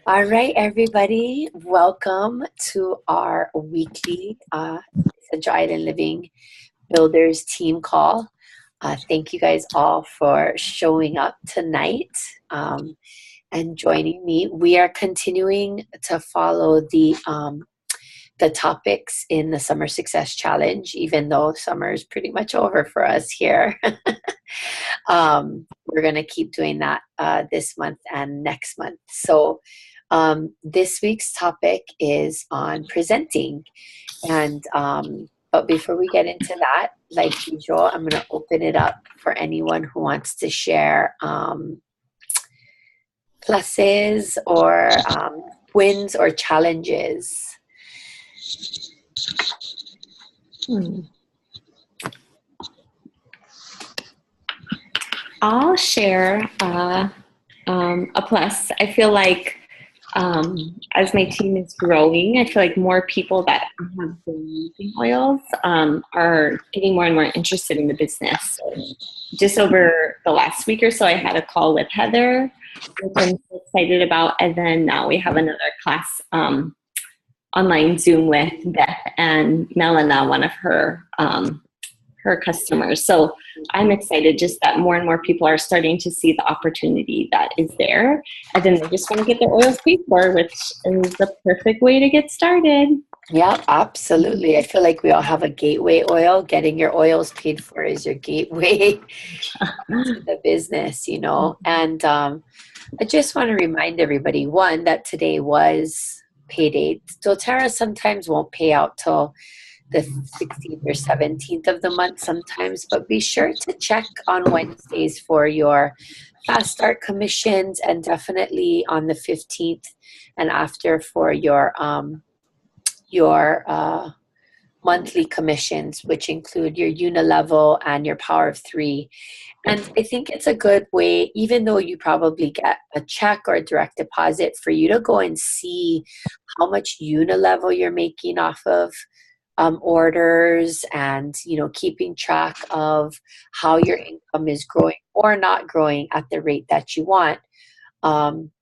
All right, everybody, welcome to our weekly Essential Island Living Builders team call. Thank you guys all for showing up tonight and joining me. We are continuing to follow the topics in the Summer Success Challenge, even though summer is pretty much over for us here. We're going to keep doing that this month and next month. So, this week's topic is on presenting. But before we get into that, like usual, I'm going to open it up for anyone who wants to share pluses or wins or challenges. I'll share a plus. I feel like as my team is growing, I feel like more people that have been using oils are getting more and more interested in the business. So just over the last week or so, I had a call with Heather, which I'm so excited about. And then now we have another class online Zoom with Beth and Melina, one of her customers. So I'm excited just that more and more people are starting to see the opportunity that is there. And then they just want to get their oils paid for, which is the perfect way to get started. Yeah, absolutely. I feel like we all have a gateway oil. Getting your oils paid for is your gateway to the business, you know. And I just want to remind everybody, one, that today was payday. doTERRA sometimes won't pay out till the 16th or 17th of the month sometimes, but be sure to check on Wednesdays for your fast start commissions, and definitely on the 15th and after for your monthly commissions, which include your unilevel and your power of three. And I think it's a good way, even though you probably get a check or a direct deposit, for you to go and see how much unilevel you're making off of orders, and keeping track of how your income is growing or not growing at the rate that you want,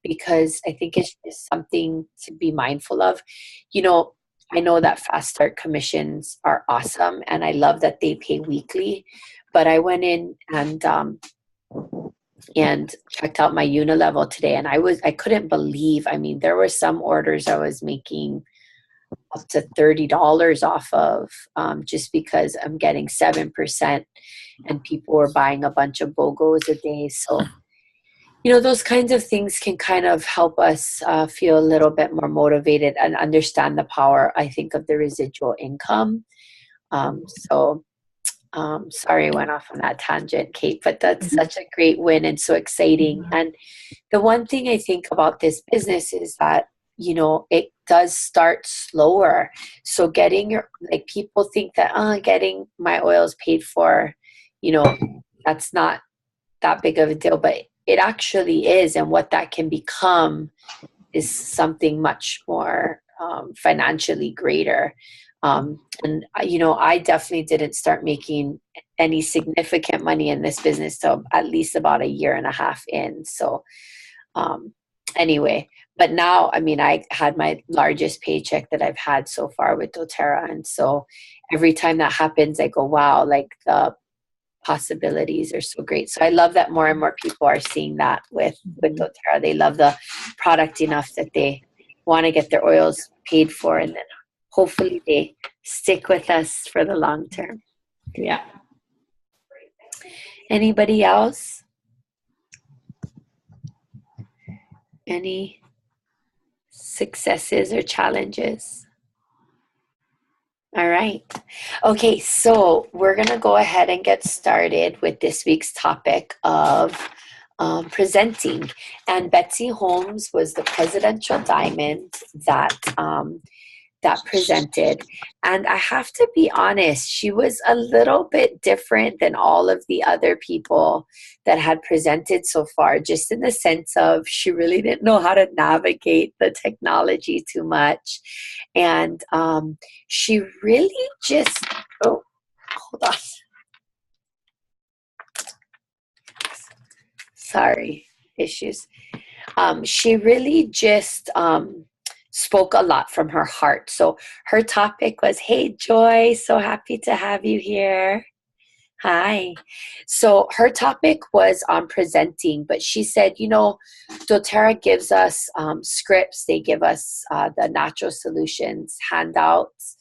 because I think it's just something to be mindful of. I know that fast start commissions are awesome, and I love that they pay weekly, but I went in and checked out my unilevel today, and I couldn't believe, I mean, there were some orders I was making up to $30 off of, just because I'm getting 7%, and people were buying a bunch of BOGOs a day. So, those kinds of things can kind of help us feel a little bit more motivated and understand the power, I think, of the residual income. So, sorry I went off on that tangent, Kate, but that's such a great win and so exciting. And the one thing I think about this business is that it does start slower. So people think that, getting my oils paid for, that's not that big of a deal, but it actually is. And what that can become is something much more financially greater. And I definitely didn't start making any significant money in this business till at least about a year and a half in. So, anyway, but now, I mean, I had my largest paycheck that I've had so far with doTERRA. And so every time that happens, I go, wow, like the possibilities are so great. So I love that more and more people are seeing that with doTERRA. They love the product enough that they want to get their oils paid for, and then hopefully they stick with us for the long term. Yeah. Anybody else? Any successes or challenges? All right. Okay, so we're going to go ahead and get started with this week's topic of presenting. And Betsy Holmes was the presidential diamond that presented. And I have to be honest, she was a little bit different than all of the other people that had presented so far, just in the sense of she really didn't know how to navigate the technology too much. And she really just, oh, hold on. Sorry, issues. She really just spoke a lot from her heart. So her topic was, "Hey, Joy, so happy to have you here." Hi. So her topic was on presenting, but she said, doTERRA gives us scripts, they give us the natural solutions, handouts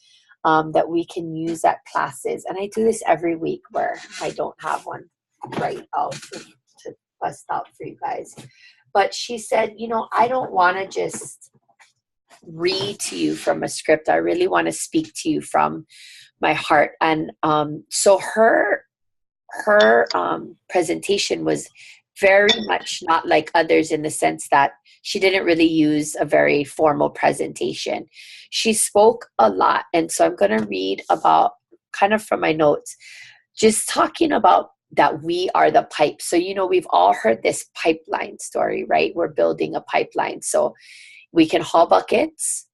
that we can use at classes. And I do this every week where I don't have one right out to bust out for you guys. But she said, I don't want to just read to you from a script. I really want to speak to you from my heart. And so her presentation was very much not like others in the sense that she didn't really use a very formal presentation. She spoke a lot. And so I'm going to read about kind of from my notes, just talking about that we are the pipe. So, we've all heard this pipeline story, right? We're building a pipeline. So we can haul buckets,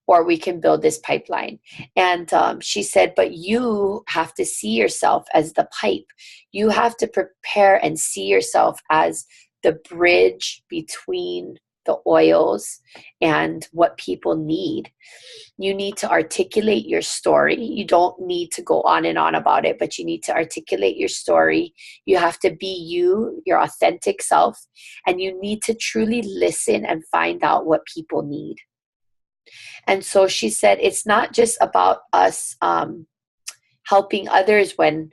or we can build this pipeline. And she said, but you have to see yourself as the pipe. You have to prepare and see yourself as the bridge between the oils and what people need. You need to articulate your story. You don't need to go on and on about it, but you need to articulate your story. You have to be you, your authentic self, and you need to truly listen and find out what people need. And so she said, it's not just about us helping others when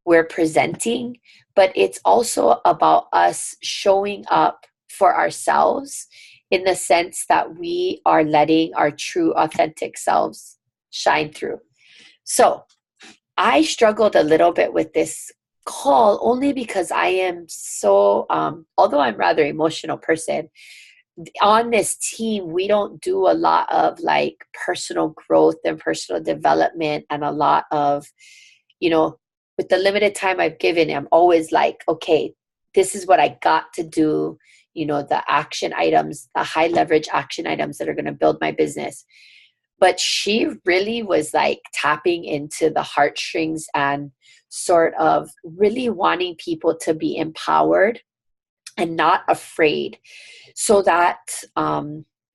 we're presenting, but it's also about us showing up for ourselves in the sense that we are letting our true, authentic selves shine through. So I struggled a little bit with this call only because I am so, although I'm a rather emotional person, on this team, we don't do a lot of like personal growth and personal development, and a lot of, with the limited time I've given, I'm always like, okay, this is what I got to do, the action items, the high leverage action items that are going to build my business. But she really was like tapping into the heartstrings and sort of really wanting people to be empowered and not afraid. So that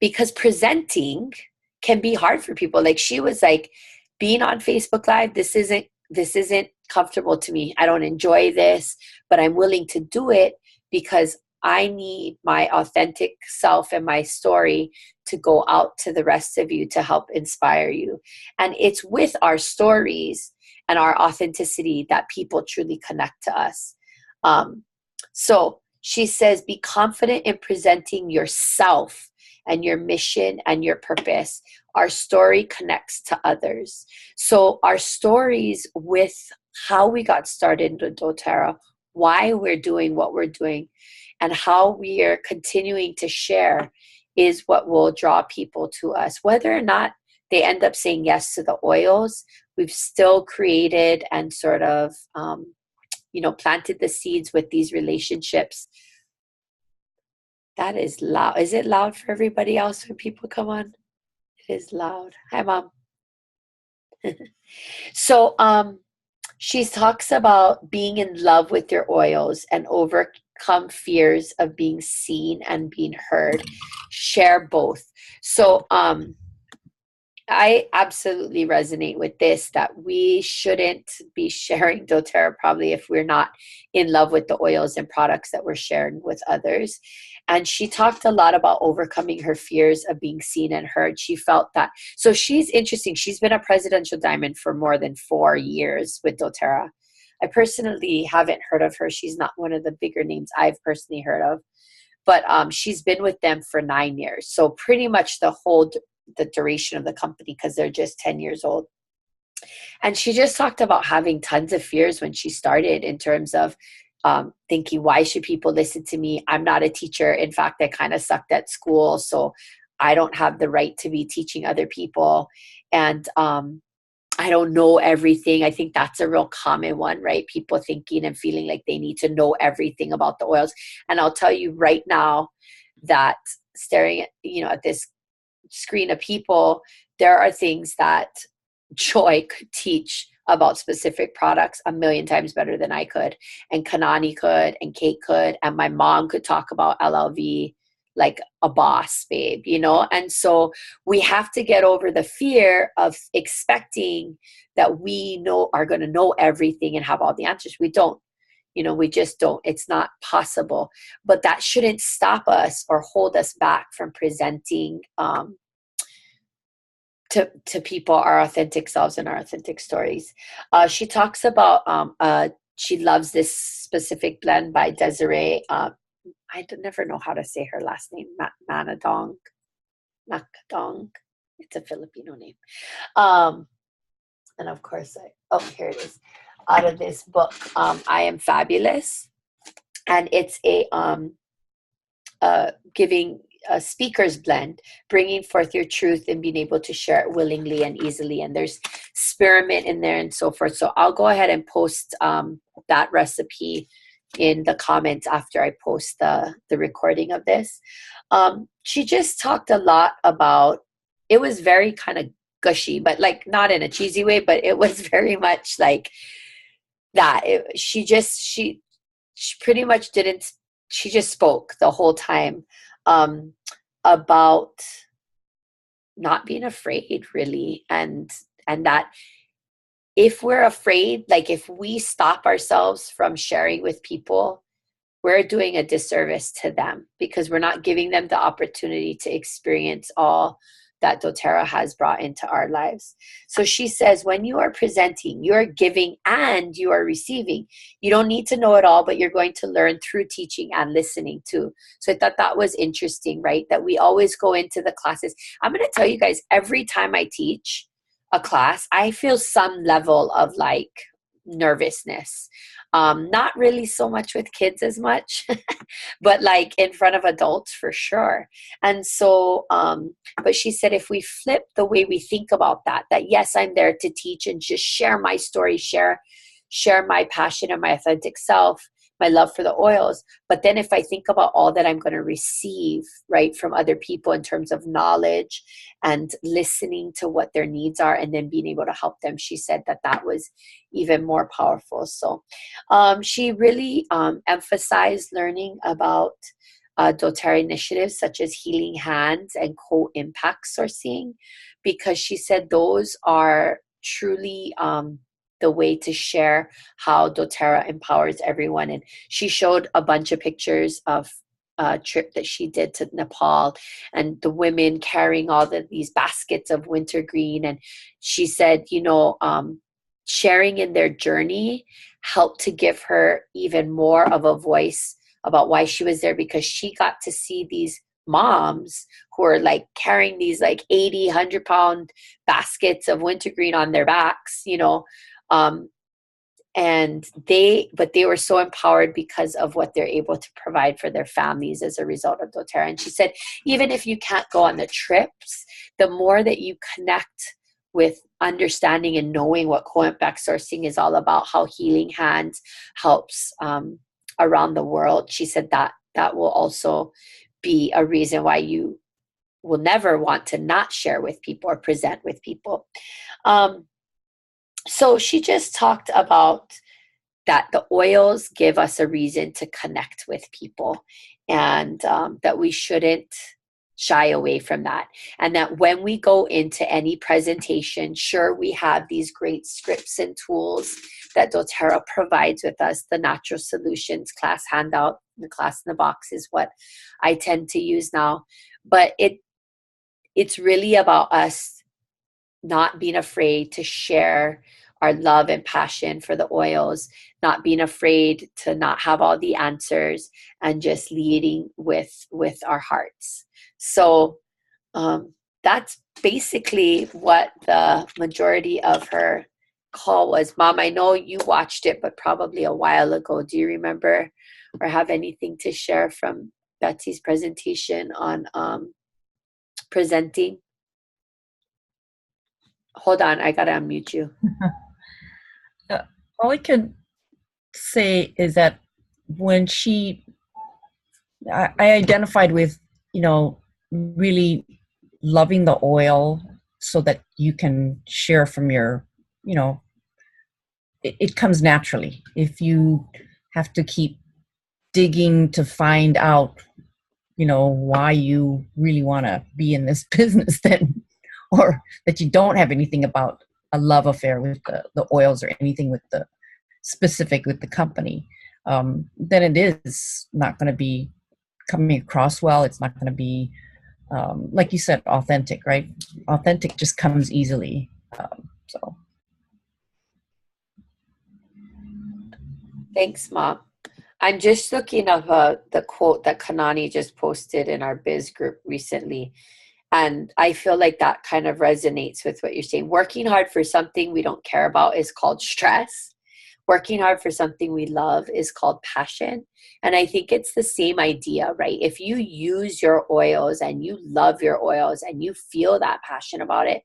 because presenting can be hard for people. Like she was like, being on Facebook Live, this isn't comfortable to me. I don't enjoy this, but I'm willing to do it because I need my authentic self and my story to go out to the rest of you to help inspire you. And it's with our stories and our authenticity that people truly connect to us. So she says, be confident in presenting yourself and your mission and your purpose. Our story connects to others. So our stories with how we got started in doTERRA, why we're doing what we're doing, and how we are continuing to share is what will draw people to us. Whether or not they end up saying yes to the oils, we've still created and sort of planted the seeds with these relationships. That is loud. Is it loud for everybody else when people come on? It is loud. Hi, Mom. So she talks about being in love with your oils and overcome fears of being seen and being heard. Share both. So I absolutely resonate with this, that we shouldn't be sharing doTERRA probably if we're not in love with the oils and products that we're sharing with others. And she talked a lot about overcoming her fears of being seen and heard. She felt that. So she's interesting. She's been a presidential diamond for more than 4 years with doTERRA. I personally haven't heard of her. She's not one of the bigger names I've personally heard of. But she's been with them for 9 years. So pretty much the duration of the company, because they're just 10 years old. And she just talked about having tons of fears when she started in terms of thinking, why should people listen to me? I'm not a teacher. In fact, I kind of sucked at school, so I don't have the right to be teaching other people. And I don't know everything. I think that's a real common one, right? People thinking and feeling like they need to know everything about the oils. And I'll tell you right now that staring at this screen of people, there are things that Joy could teach about specific products a million times better than I could, and Kanani could, and Kate could, and my mom could talk about LLV like a boss babe, you know? And so we have to get over the fear of expecting that we know are going to know everything and have all the answers. We don't. You know, we just don't. It's not possible. But that shouldn't stop us or hold us back from presenting to people our authentic selves and our authentic stories. She talks about she loves this specific blend by Desiree. Never know how to say her last name. Manadong, Nakadong. It's a Filipino name. Um, and of course, here it is. Out of this book, I Am Fabulous, and it's giving a speaker's blend, bringing forth your truth and being able to share it willingly and easily. And there's spearmint in there and so forth. So I'll go ahead and post that recipe in the comments after I post the recording of this. She just talked a lot about, it was very kind of gushy, but like not in a cheesy way, but it was very much like that. She pretty much didn't, she just spoke the whole time about not being afraid, really, and that if we're afraid, like if we stop ourselves from sharing with people, we're doing a disservice to them because we're not giving them the opportunity to experience all that doTERRA has brought into our lives. So she says, when you are presenting, you're giving and you are receiving. You don't need to know it all, but you're going to learn through teaching and listening too. So I thought that was interesting, right? That we always go into the classes. I'm going to tell you guys, every time I teach a class, I feel some level of like nervousness. Not really so much with kids as much, but like in front of adults for sure. And so, but she said, if we flip the way we think about that yes, I'm there to teach and just share my story, share my passion and my authentic self, my love for the oils. But then if I think about all that I'm going to receive, right, from other people in terms of knowledge and listening to what their needs are and then being able to help them, she said that was even more powerful. So she really emphasized learning about doTERRA initiatives such as Healing Hands and co-impact sourcing, because she said those are truly the way to share how doTERRA empowers everyone. And she showed a bunch of pictures of a trip that she did to Nepal and the women carrying all these baskets of wintergreen. And she said, sharing in their journey helped to give her even more of a voice about why she was there, because she got to see these moms who are like carrying these like 80, 100-pound baskets of wintergreen on their backs, and they were so empowered because of what they're able to provide for their families as a result of doTERRA. And she said, even if you can't go on the trips, the more that you connect with understanding and knowing what co-impact sourcing is all about, how Healing Hands helps around the world, she said that will also be a reason why you will never want to not share with people or present with people. So she just talked about that the oils give us a reason to connect with people, and that we shouldn't shy away from that. And that when we go into any presentation, sure, we have these great scripts and tools that doTERRA provides with us. The Natural Solutions class handout, the class in the box is what I tend to use now. But it's really about us not being afraid to share our love and passion for the oils, not being afraid to not have all the answers, and just leading with our hearts. So that's basically what the majority of her call was. Mom, I know you watched it, but probably a while ago. Do you remember or have anything to share from Betsy's presentation on presenting? Hold on, I gotta unmute you. All I could say is that when I identified with, really loving the oil so that you can share from your, it comes naturally. If you have to keep digging to find out, why you really want to be in this business, then, or that you don't have anything about a love affair with the oils or anything with the specific with the company, then it is not going to be coming across well. It's not going to be, like you said, authentic, right? Authentic just comes easily. So Thanks, Mom. I'm just looking up the quote that Kanani just posted in our biz group recently. And I feel like that kind of resonates with what you're saying. Working hard for something we don't care about is called stress. Working hard for something we love is called passion. And I think it's the same idea, right? If you use your oils and you love your oils and you feel that passion about it,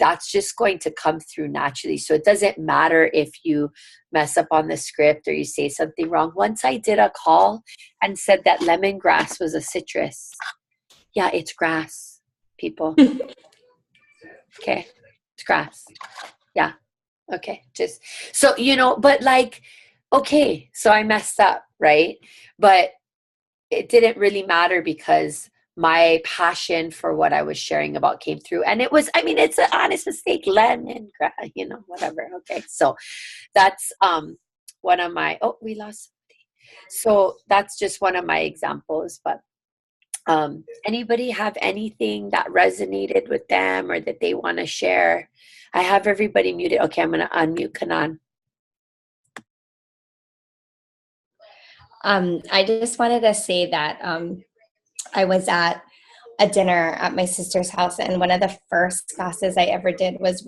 that's just going to come through naturally. So it doesn't matter if you mess up on the script or you say something wrong. Once I did a call and said that lemongrass was a citrus. Yeah, it's grass, people. Okay, it's grass. Yeah. Okay. Just so but like, okay, so I messed up, right? But it didn't really matter because my passion for what I was sharing about came through. And it was, I mean, it's an honest mistake, lemon, whatever. Okay. So that's one of my, oh, we lost. So that's just one of my examples. But anybody have anything that resonated with them or that they want to share? I have everybody muted. Okay, I'm going to unmute Kanan. I just wanted to say that I was at a dinner at my sister's house, and one of the first classes I ever did was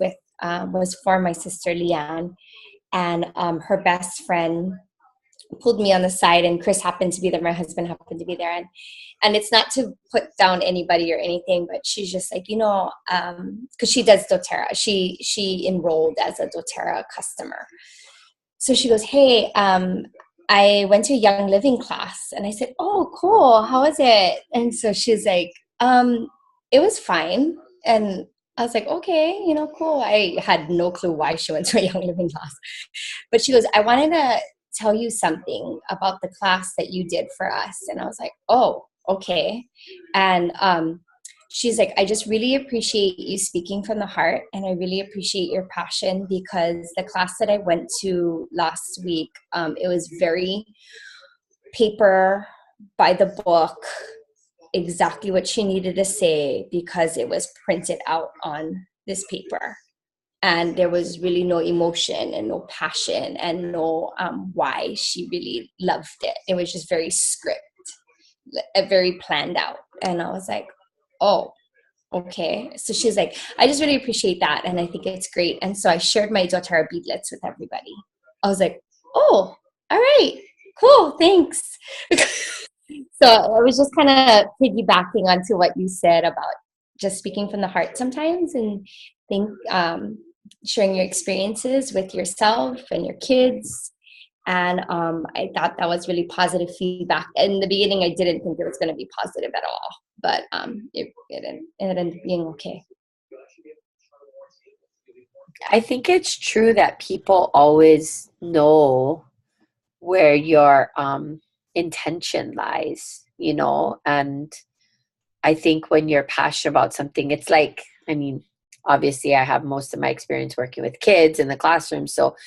for my sister Leanne, and her best friend pulled me on the side, and Chris happened to be there. My husband happened to be there, and it's not to put down anybody or anything, but she's just like, because she does doTERRA. She enrolled as a doTERRA customer. So she goes, hey, I went to a Young Living class. And I said, oh, cool. How was it? And so she's like, it was fine. And I was like, okay, cool. I had no clue why she went to a Young Living class. But she goes, I wanted to tell you something about the class that you did for us. And I was like, oh, okay. And she's like, I just really appreciate you speaking from the heart, and I really appreciate your passion, because the class that I went to last week, it was very paper by the book, exactly what she needed to say, because it was printed out on this paper. And there was really no emotion and no passion and no why she really loved it. It was just very very planned out. And I was like, oh, okay. So she's like, I just really appreciate that, and I think it's great. And so I shared my doTERRA beadlets with everybody. I was like, oh, all right, cool, thanks. So I was just kind of piggybacking onto what you said about just speaking from the heart sometimes, and think sharing your experiences with yourself and your kids. And I thought that was really positive feedback. In the beginning, I didn't think it was going to be positive at all, but it ended up being okay. I think it's true that people always know where your intention lies, and I think when you're passionate about something, it's like, I mean, obviously I have most of my experience working with kids in the classroom. So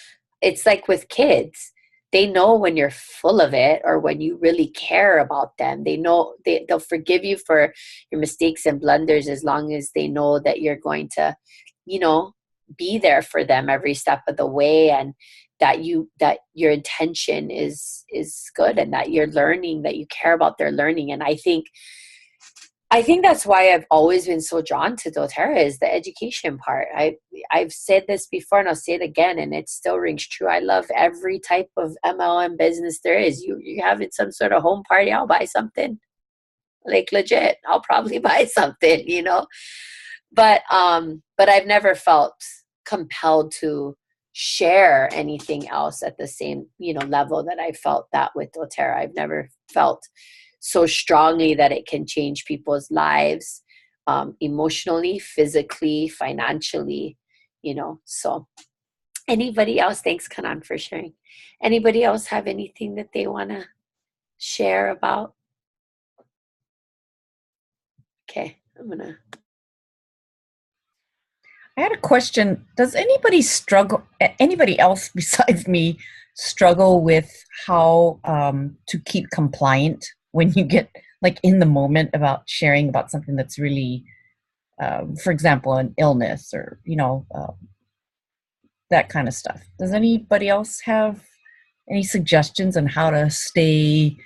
it's like with kids, they know when you're full of it or when you really care about them. They know they'll forgive you for your mistakes and blunders as long as they know that you're going to, be there for them every step of the way, and that your intention is good, and that you're learning, that you care about their learning. And I think that's why I've always been so drawn to doTERRA, is the education part. I've said this before and I'll say it again, and it still rings true. I love every type of MLM business there is. You have it some sort of home party, I'll buy something. Like legit, I'll probably buy something, But I've never felt compelled to share anything else at the same, level that I felt that with doTERRA. I've never felt so strongly that it can change people's lives, emotionally, physically, financially, So anybody else? Thanks, Kanan, for sharing. Anybody else have anything that they want to share about Okay, I'm gonna. I had a question. Does anybody else besides me struggle with how to keep compliant when you get like in the moment about sharing about something that's really, for example, an illness or, that kind of stuff? Does anybody else have any suggestions on how to stay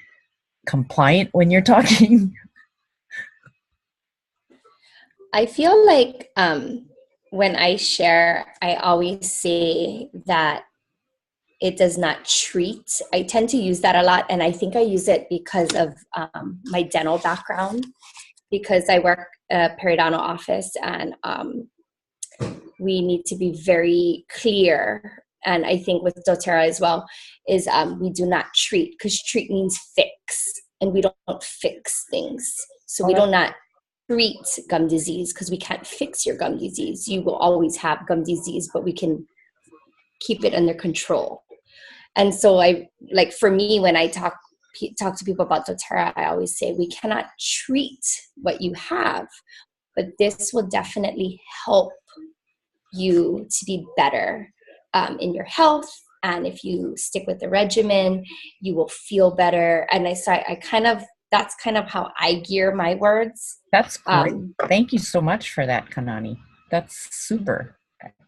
compliant when you're talking? I feel like when I share, I always say that it does not treat. I tend to use that a lot, and I think I use it because of my dental background, because I work a periodontal office, and we need to be very clear. And I think with doTERRA as well is we do not treat, because treat means fix, and we don't fix things. So we do not treat gum disease because we can't fix your gum disease. You will always have gum disease, but we can keep it under control. And so for me, when I talk to people about doTERRA, I always say we cannot treat what you have, but this will definitely help you to be better in your health. And if you stick with the regimen, you will feel better. And that's kind of how I gear my words. That's great. Thank you so much for that, Kanani. That's super.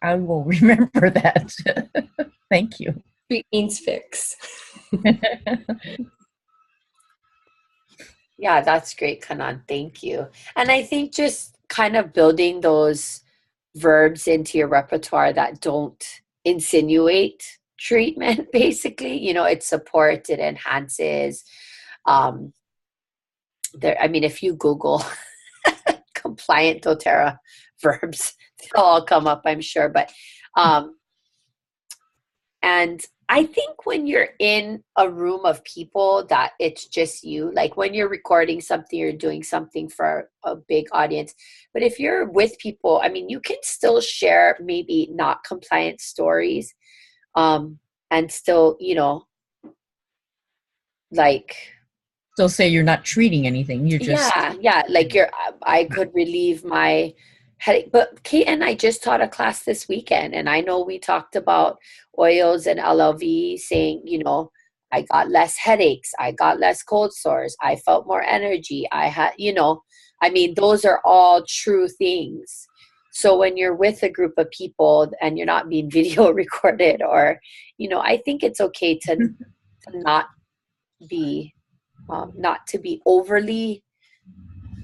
I will remember that. Thank you. Treat means fix. Yeah, that's great, Kanan. Thank you. And I think just kind of building those verbs into your repertoire that don't insinuate treatment, basically. It supports, it enhances. If you Google compliant doTERRA verbs, they'll all come up, I'm sure. But and I think when you're in a room of people that it's just you, like when you're recording something, you're doing something for a big audience. But if you're with people, you can still share maybe not compliant stories, and still, still say you're not treating anything. You're just I could relieve my headache. But Kate and I just taught a class this weekend, and I know we talked about oils and LLV, saying, I got less headaches, I got less cold sores, I felt more energy, I had, those are all true things. So when you're with a group of people and you're not being video recorded, or, I think it's okay to not be overly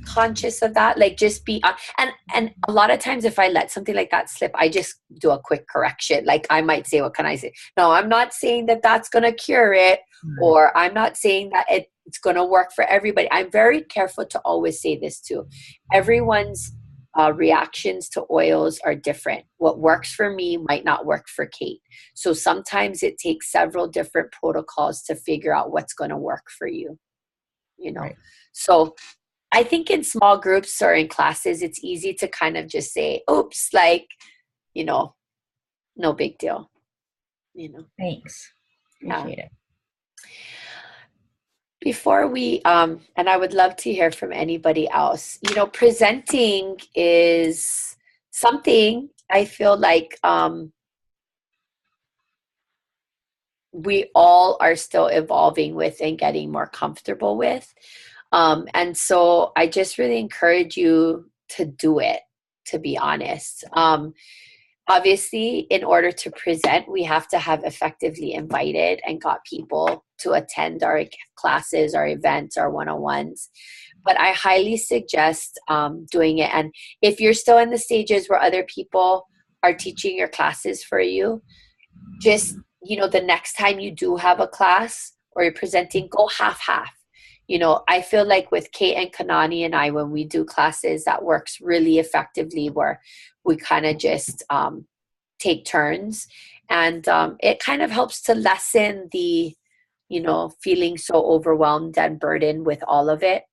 conscious of that, like just be and a lot of times if I let something like that slip, I just do a quick correction. Like I might say, what can I say? No, I'm not saying that that's going to cure it, or I'm not saying that it's going to work for everybody. I'm very careful to always say this too. Everyone's reactions to oils are different. What works for me might not work for Kate. So sometimes it takes several different protocols to figure out what's going to work for you, Right. So I think in small groups or in classes, it's easy to kind of just say, oops, no big deal, Thanks. Appreciate it. Before we, and I would love to hear from anybody else, presenting is something I feel like we all are still evolving with and getting more comfortable with. And so I just really encourage you to do it, to be honest. Obviously, in order to present, we have to have effectively invited and got people to attend our classes, our events, our one-on-ones. But I highly suggest doing it. And if you're still in the stages where other people are teaching your classes for you, just, the next time you do have a class or you're presenting, go half-half. I feel like with Kate and Kanani and I, when we do classes, that works really effectively, where we kind of just take turns, and it kind of helps to lessen the, feeling so overwhelmed and burdened with all of it.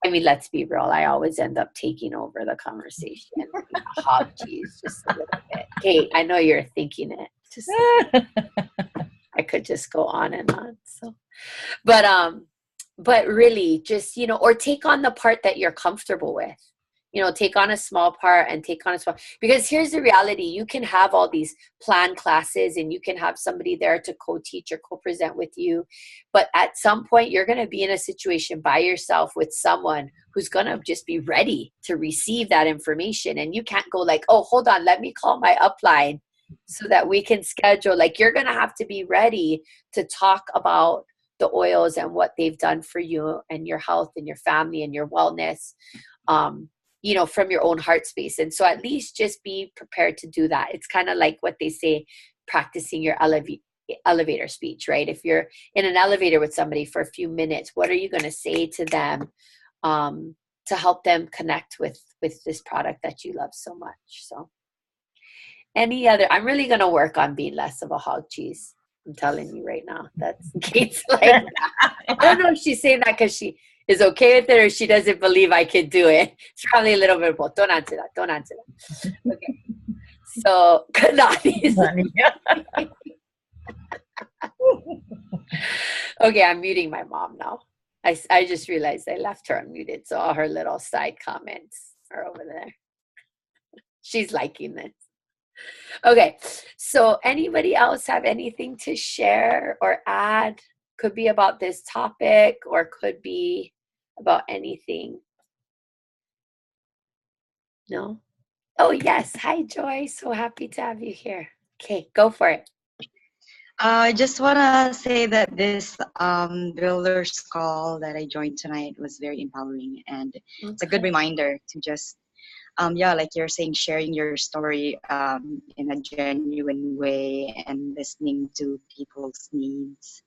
Let's be real. I always end up taking over the conversation. Geez, just a little bit. Kate, I know you're thinking it. Just I could just go on and on. So, but really just, or take on the part that you're comfortable with. take on a small part and take on a small, because here's the reality. You can have all these planned classes and you can have somebody there to co-teach or co-present with you. But at some point you're going to be in a situation by yourself with someone who's going to just be ready to receive that information. And you can't go like, oh, hold on, let me call my upline so that we can schedule. Like, you're going to have to be ready to talk about the oils and what they've done for you and your health and your family and your wellness, from your own heart space. And so at least just be prepared to do that. It's kind of like what they say, practicing your elevator speech, right? If you're in an elevator with somebody for a few minutes, what are you going to say to them to help them connect with this product that you love so much? So I'm really going to work on being less of a hog cheese. I'm telling you right now. That's Kate's like, I don't know if she's saying that because she is okay with it or she doesn't believe I could do it. It's probably a little bit of both. Don't answer that. Okay. So, okay, I'm muting my mom now. I just realized I left her unmuted, so all her little side comments are over there. She's liking this. Okay, so anybody else have anything to share or add? Could be about this topic or could be about anything. No? Oh, yes. Hi, Joy. So happy to have you here. Okay, go for it. I just want to say that this builder's call that I joined tonight was very empowering, and it's a good reminder to just, like you're saying, sharing your story in a genuine way and listening to people's needs.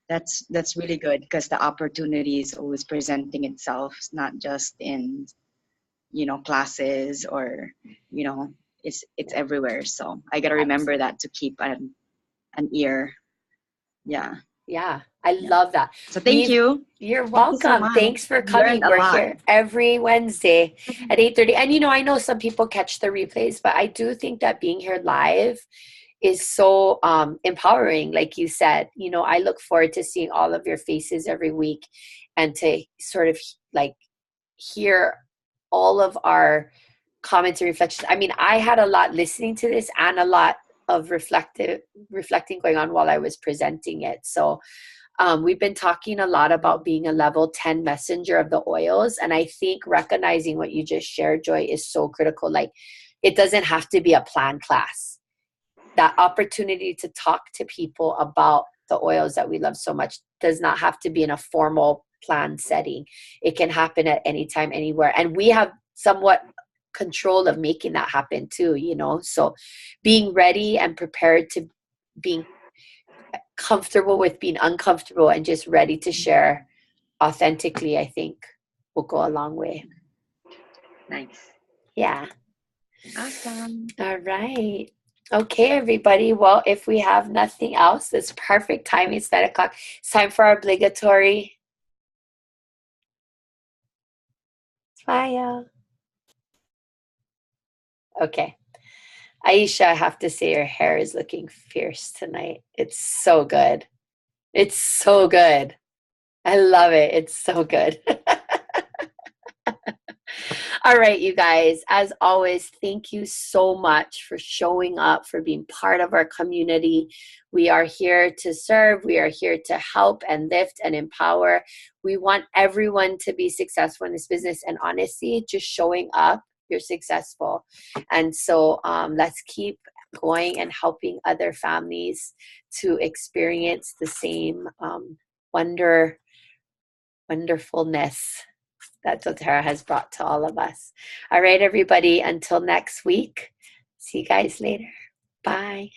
That's really good because the opportunity is always presenting itself, not just in classes or it's everywhere. So I gotta remember that to keep an ear. Yeah. I love that. So thank you. You're welcome. Thanks for coming. We're here every Wednesday at 8:30. And I know some people catch the replays, but I do think that being here live is so empowering. Like you said, I look forward to seeing all of your faces every week and to sort of like hear all of our comments and reflections. I mean, I had a lot listening to this and a lot of reflecting going on while I was presenting it. So we've been talking a lot about being a level 10 messenger of the oils. And I think recognizing what you just shared, Joy, is so critical. Like, it doesn't have to be a planned class. That opportunity to talk to people about the oils that we love so much does not have to be in a formal planned setting. It can happen at any time, anywhere. And we have somewhat control of making that happen too, So being ready and prepared to being comfortable with being uncomfortable and just ready to share authentically, I think will go a long way. Nice. Yeah. Awesome. All right. Okay, everybody. Well, if we have nothing else, it's perfect time. It's 9 o'clock. It's time for our obligatory smile. Okay. Aisha, I have to say your hair is looking fierce tonight. It's so good. It's so good. I love it. It's so good. All right, you guys, as always, thank you so much for showing up, for being part of our community. We are here to serve. We are here to help and lift and empower. We want everyone to be successful in this business. And honestly, just showing up, you're successful. And so let's keep going and helping other families to experience the same wonderfulness that doTERRA has brought to all of us. All right, everybody, until next week. See you guys later. Bye.